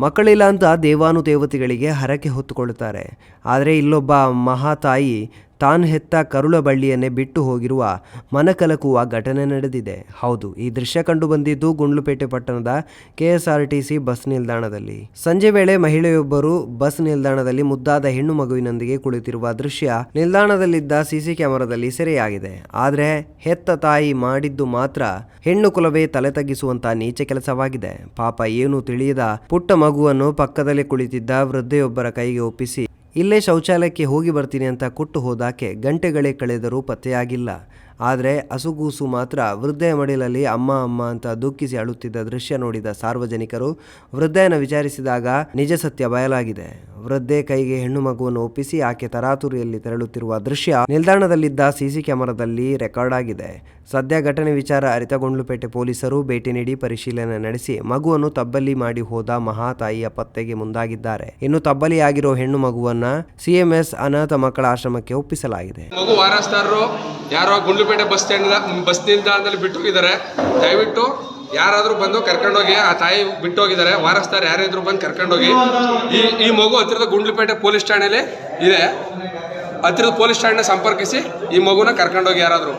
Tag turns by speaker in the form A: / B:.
A: ಮಕ್ಕಳಿಲ್ಲ ಅಂತ ದೇವಾನುದೇವತೆಗಳಿಗೆ ಹರಕೆ ಹೊತ್ತುಕೊಳ್ಳುತ್ತಾರೆ. ಆದರೆ ಇಲ್ಲೊಬ್ಬ ಮಹಾತಾಯಿ ತಾನು ಹೆತ್ತ ಕರುಳ ಬಳ್ಳಿಯನ್ನೇ ಬಿಟ್ಟು ಹೋಗಿರುವ ಮನಕಲಕುವ ಘಟನೆ ನಡೆದಿದೆ. ಹೌದು, ಈ ದೃಶ್ಯ ಕಂಡು ಬಂದಿದ್ದು ಗುಂಡ್ಲುಪೇಟೆ ಪಟ್ಟಣದ KSRTC ಬಸ್ ನಿಲ್ದಾಣದಲ್ಲಿ. ಸಂಜೆ ವೇಳೆ ಮಹಿಳೆಯೊಬ್ಬರು ಬಸ್ ನಿಲ್ದಾಣದಲ್ಲಿ ಮುದ್ದಾದ ಹೆಣ್ಣು ಮಗುವಿನೊಂದಿಗೆ ಕುಳಿತಿರುವ ದೃಶ್ಯ ನಿಲ್ದಾಣದಲ್ಲಿದ್ದ CC ಕ್ಯಾಮೆರಾದಲ್ಲಿ ಸೆರೆಯಾಗಿದೆ. ಆದರೆ ಹೆತ್ತ ತಾಯಿ ಮಾಡಿದ್ದು ಮಾತ್ರ ಹೆಣ್ಣು ಕುಲವೇ ತಲೆ ತಗ್ಗಿಸುವಂತ ನೀಚ ಕೆಲಸವಾಗಿದೆ. ಪಾಪ ಏನು ತಿಳಿಯದ ಪುಟ್ಟ ಮಗುವನ್ನು ಪಕ್ಕದಲ್ಲಿ ಕುಳಿತಿದ್ದ ವೃದ್ಧೆಯೊಬ್ಬರ ಕೈಗೆ ಒಪ್ಪಿಸಿ ಇಲ್ಲೇ ಶೌಚಾಲಯಕ್ಕೆ ಹೋಗಿ ಬರ್ತೀನಿ ಅಂತ ಕೊಟ್ಟು ಹೋದಾಕೆ ಗಂಟೆಗಳೇ ಕಳೆದರೂ ಪತ್ತೆಯಾಗಿಲ್ಲ. ಆದರೆ ಅಸುಗೂಸು ಮಾತ್ರ ವೃದ್ಧೆಯ ಮಡಿಲಲ್ಲಿ ಅಮ್ಮ ಅಮ್ಮ ಅಂತ ದುಃಖಿಸಿ ಅಳುತ್ತಿದ್ದ ದೃಶ್ಯ ನೋಡಿದ ಸಾರ್ವಜನಿಕರು ವೃದ್ಧೆಯನ್ನು ವಿಚಾರಿಸಿದಾಗ ನಿಜ ಸತ್ಯ ಬಯಲಾಗಿದೆ. ವೃದ್ಧೆ ಕೈಗೆ ಹೆಣ್ಣು ಮಗುವನ್ನು ಒಪ್ಪಿಸಿ ಆಕೆ ತರಾತುರಿಯಲ್ಲಿ ತೆರಳುತ್ತಿರುವ ದೃಶ್ಯ ನಿಲ್ದಾಣದಲ್ಲಿದ್ದ CC ಕ್ಯಾಮೆರಾದಲ್ಲಿ ರೆಕಾರ್ಡ್ ಆಗಿದೆ. ಸದ್ಯ ಘಟನೆ ವಿಚಾರ ಅರಿತ ಗುಂಡ್ಲುಪೇಟೆ ಪೊಲೀಸರು ಭೇಟಿ ನೀಡಿ ಪರಿಶೀಲನೆ ನಡೆಸಿ ಮಗುವನ್ನು ತಬ್ಬಲಿ ಮಾಡಿ ಹೋದ ಮಹಾತಾಯಿಯ ಪತ್ತೆಗೆ ಮುಂದಾಗಿದ್ದಾರೆ. ಇನ್ನು ತಬ್ಬಲಿಯಾಗಿರೋ ಹೆಣ್ಣು ಮಗುವನ್ನ CMS ಅನಾಥ ಮಕ್ಕಳ ಆಶ್ರಮಕ್ಕೆ ಒಪ್ಪಿಸಲಾಗಿದೆ.
B: ಮಗು ವಾರಸ್ದಾರರು ಯಾರೋ ಗುಂಡ್ಲುಪೇಟೆ ಬಸ್ ನಿಲ್ದಾಣದಲ್ಲಿ ಬಿಟ್ಟು ಹೋಗಿದ್ದಾರೆ. ದಯವಿಟ್ಟು ಯಾರಾದರೂ ಬಂದು ಕರ್ಕೊಂಡೋಗಿ, ಆ ತಾಯಿ ಬಿಟ್ಟು ಹೋಗಿದ್ದಾರೆ, ವಾರಸ್ದಾರ ಯಾರಾದ್ರೂ ಬಂದು ಕರ್ಕೊಂಡೋಗಿ. ಈ ಮಗು ಹತ್ತಿರದ ಗುಂಡ್ಲುಪೇಟೆ ಪೊಲೀಸ್ ಠಾಣೆಯಲ್ಲಿ ಇದೆ. ಹತ್ತಿರದ ಪೊಲೀಸ್ ಠಾಣೆ ಸಂಪರ್ಕಿಸಿ ಈ ಮಗುನ ಕರ್ಕೊಂಡೋಗಿ ಯಾರಾದರೂ.